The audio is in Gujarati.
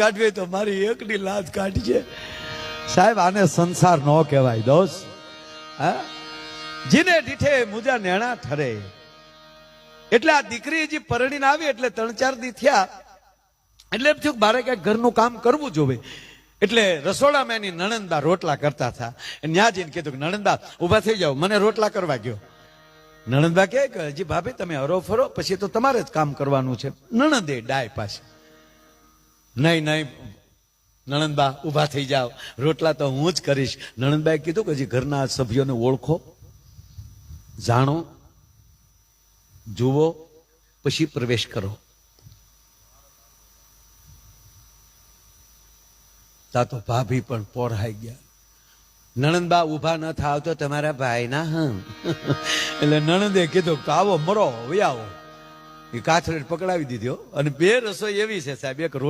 કાઢવી તો મારી એકની લાજ કાઢજે. સાહેબ આને સંસાર નો કહેવાય દોસ્ત. હા, જીને દીઠે મુજા નેણા ઠરે. એટલે આ દીકરી જે પરણીને આવી એટલે 3-4 દી થયા એટલે એમ થયું મારે ક્યાંક ઘરનું કામ કરવું જોવે. એટલે રસોડામાં એની નણંદબા રોટલા કરતા હતા. ત્યાં જઈને કીધું કે નણંદબા ઉભા થઈ જાઓ, મને રોટલા કરવા ગયો. નણંદબા કહે કે હજી ભાભી તમે હરો ફરો, પછી તો તમારે જ કામ કરવાનું છે. નણંદે ડાય પાછી, નહીં નહીં નણંદબા ઉભા થઈ જાઓ, રોટલા તો હું જ કરીશ. નણંદબાએ કીધું કે હજી ઘરના સભ્યોને ઓળખો, જાણો, જુઓ, પછી પ્રવેશ કરો. તા તો ભાભી પણ પોરાઈ ગયા. નણંદબા ઉભા ન થાવ તો તમારા ભાઈના હમ. એટલે નણંદે કીધું તો આવો મરો વયાવો. એ કાથરેટ પકડાવી દીધો. અને બે રસોઈ એવી છે સાહેબ, એક